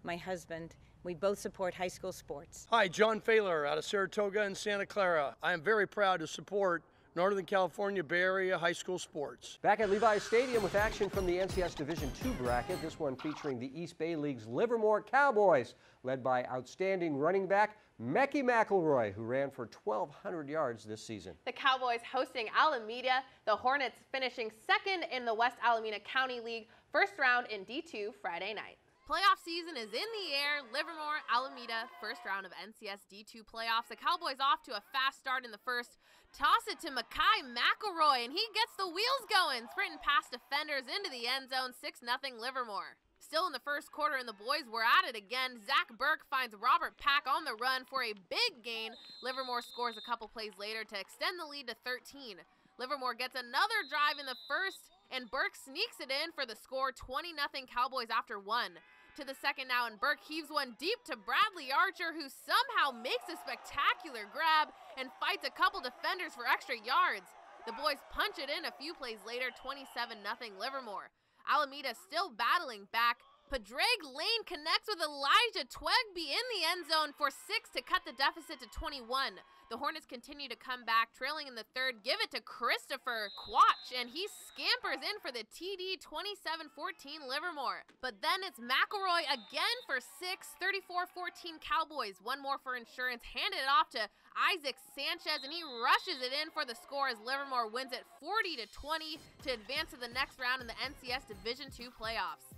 my husband. We both support high school sports. Hi, John Failer out of Saratoga and Santa Clara. I am very proud to support Northern California Bay Area high school sports. Back at Levi's Stadium with action from the NCS Division II bracket, this one featuring the East Bay League's Livermore Cowboys, led by outstanding running back Mecky McElroy, who ran for 1,200 yards this season. The Cowboys hosting Alameda, the Hornets finishing second in the West Alameda County League, first round in D2 Friday night. Playoff season is in the air. Livermore, Alameda, first round of NCS D2 playoffs. The Cowboys off to a fast start in the first. Toss it to Mecky McElroy, and he gets the wheels going, sprinting past defenders into the end zone, 6-0 Livermore. Still in the first quarter, and the boys were at it again. Zach Burke finds Robert Pack on the run for a big gain. Livermore scores a couple plays later to extend the lead to 13. Livermore gets another drive in the first, and Burke sneaks it in for the score, 20-0 Cowboys after 1. To the second now, and Burke heaves one deep to Bradley Archer, who somehow makes a spectacular grab and fights a couple defenders for extra yards. The boys punch it in a few plays later, 27-0 Livermore. Alameda still battling back. Padraig Lane connects with Elijah Twegby in the end zone for 6 to cut the deficit to 21. The Hornets continue to come back, trailing in the third. Give it to Christopher Quatch, and he scampers in for the TD, 27-14 Livermore. But then it's McElroy again for 6, 34-14 Cowboys. One more for insurance, handed it off to Isaac Sanchez, and he rushes it in for the score as Livermore wins it 40-20 to advance to the next round in the NCS Division II playoffs.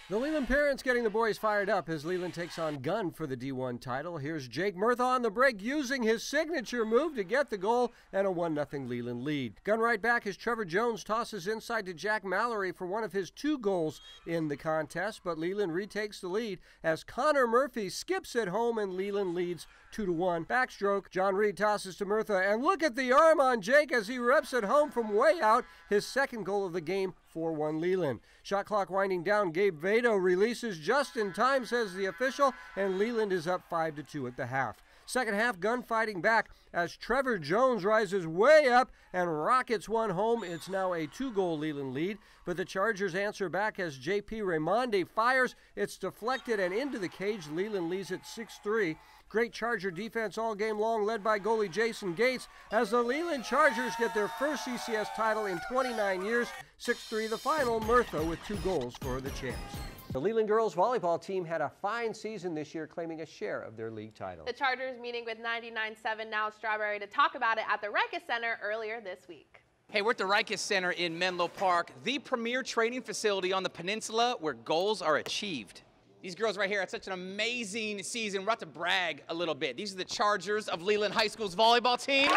The Leland parents getting the boys fired up as Leland takes on Gunn for the D1 title. Here's Jake Murtha on the break using his signature move to get the goal and a 1-0 Leland lead. Gunn right back as Trevor Jones tosses inside to Jack Mallory for one of his 2 goals in the contest, but Leland retakes the lead as Connor Murphy skips it home and Leland leads 2-1. Backstroke, John Reed tosses to Murtha, and look at the arm on Jake as he reps it home from way out, his second goal of the game, 4-1 Leland. Shot clock winding down, Gabe Vado releases just in time, says the official, and Leland is up 5-2 at the half. Second half, Gunn fighting back as Trevor Jones rises way up and rockets one home. It's now a 2-goal Leland lead, but the Chargers answer back as J.P. Raimondi fires. It's deflected and into the cage. Leland leads at 6-3. Great Charger defense all game long, led by goalie Jason Gates, as the Leland Chargers get their first CCS title in 29 years. 6-3 the final, Murtha with 2 goals for the champs. The Leland girls volleyball team had a fine season this year, claiming a share of their league title. The Chargers meeting with 99.7 Now Strawberry to talk about it at the Rikus Center earlier this week. Hey, we're at the Rikus Center in Menlo Park, the premier training facility on the peninsula where goals are achieved. These girls right here had such an amazing season. We're about to brag a little bit. These are the Chargers of Leland High School's volleyball team.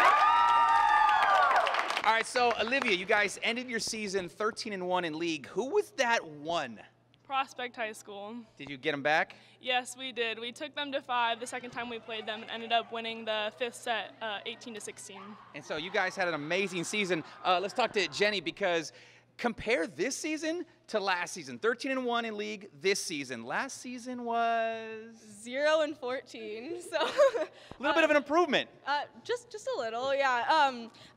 All right, so Olivia, you guys ended your season 13-1 in league. Who was that one? Prospect High School. Did you get them back? Yes, we did. We took them to 5 the second time we played them and ended up winning the 5th set, 18-16. And so you guys had an amazing season. Let's talk to Jenny, because compare this season to last season. 13-1 in league this season. Last season was 0-14. So a little bit of an improvement. Just a little, yeah.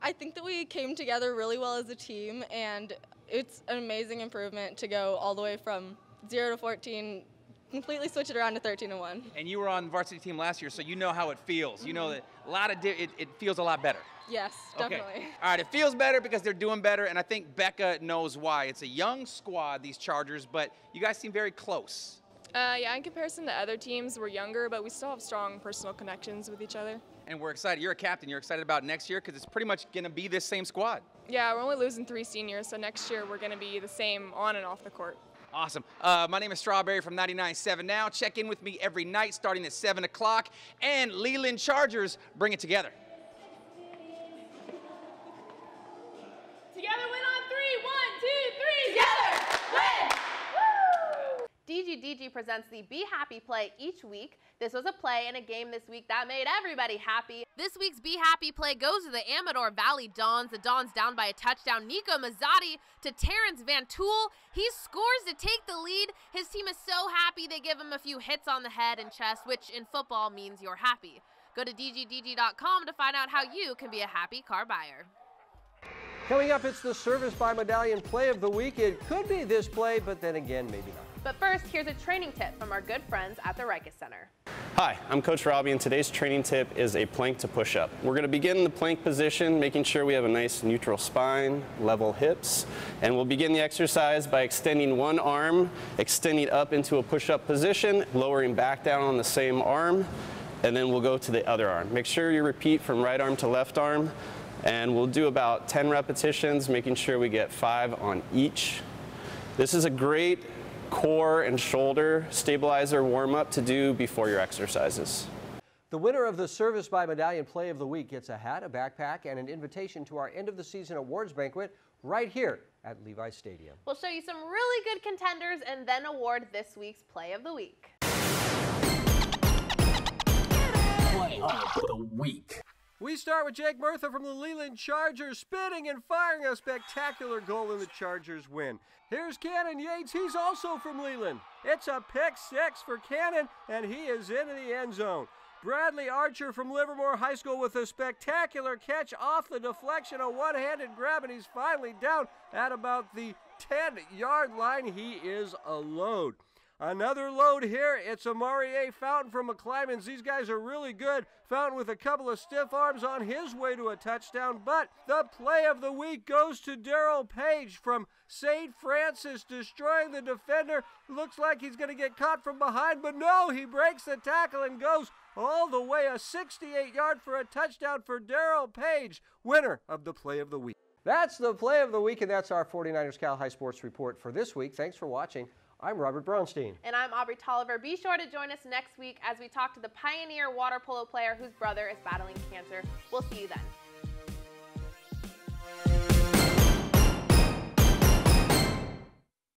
I think that we came together really well as a team, and it's an amazing improvement to go all the way from 0 to 14 completely switch it around to 13-1. And you were on the varsity team last year, so you know how it feels. You know that it feels a lot better. Yes, definitely. Okay. All right, it feels better because they're doing better, and I think Becca knows why. It's a young squad, these Chargers, but you guys seem very close. Yeah, in comparison to other teams, we're younger, but we still have strong personal connections with each other. And we're excited. You're a captain. You're excited about next year because it's pretty much going to be this same squad. Yeah, we're only losing 3 seniors, so next year we're going to be the same on and off the court. Awesome. My name is Strawberry from 99.7 Now. Check in with me every night starting at 7 o'clock. And Leland Chargers bring it together. Together win on 3. 1, 2, 3. Together win! DG presents the Be Happy play each week. This was a play in a game this week that made everybody happy. This week's Be Happy play goes to the Amador Valley Dons. The Dons down by a touchdown. Nico Mazzotti to Terrence Van Tool. He scores to take the lead. His team is so happy they give him a few hits on the head and chest, which in football means you're happy. Go to dgdg.com to find out how you can be a happy car buyer. Coming up, it's the Service by Medallion play of the week. It could be this play, but then again, maybe not. But first, here's a training tip from our good friends at the Rikus Center. Hi, I'm Coach Robbie, and today's training tip is a plank to push-up. We're going to begin in the plank position, making sure we have a nice neutral spine, level hips, and we'll begin the exercise by extending one arm, extending up into a push-up position, lowering back down on the same arm, and then we'll go to the other arm. Make sure you repeat from right arm to left arm, and we'll do about 10 repetitions, making sure we get 5 on each. This is a great core and shoulder stabilizer warm-up to do before your exercises. The winner of the Service by Medallion play of the week gets a hat, a backpack, and an invitation to our end of the season awards banquet right here at Levi Stadium. We'll show you some really good contenders and then award this week's play of the week. Play of the week. We start with Jake Murtha from the Leland Chargers, spinning and firing a spectacular goal in the Chargers win. Here's Cannon Yates, he's also from Leland. It's a pick 6 for Cannon, and he is into the end zone. Bradley Archer from Livermore High School with a spectacular catch off the deflection, a one-handed grab, and he's finally down at about the 10-yard line. He is a load. Another load here, it's Amari A. Fountain from McClymonds. These guys are really good. Fountain with a couple of stiff arms on his way to a touchdown, but the play of the week goes to Darrell Page from St. Francis, destroying the defender. Looks like he's going to get caught from behind, but no, he breaks the tackle and goes all the way, a 68-yard for a touchdown for Darrell Page, winner of the play of the week. That's the play of the week, and that's our 49ers Cal High Sports Report for this week. Thanks for watching. I'm Robert Braunstein. And I'm Aubrey Tolliver. Be sure to join us next week as we talk to the pioneer water polo player whose brother is battling cancer. We'll see you then.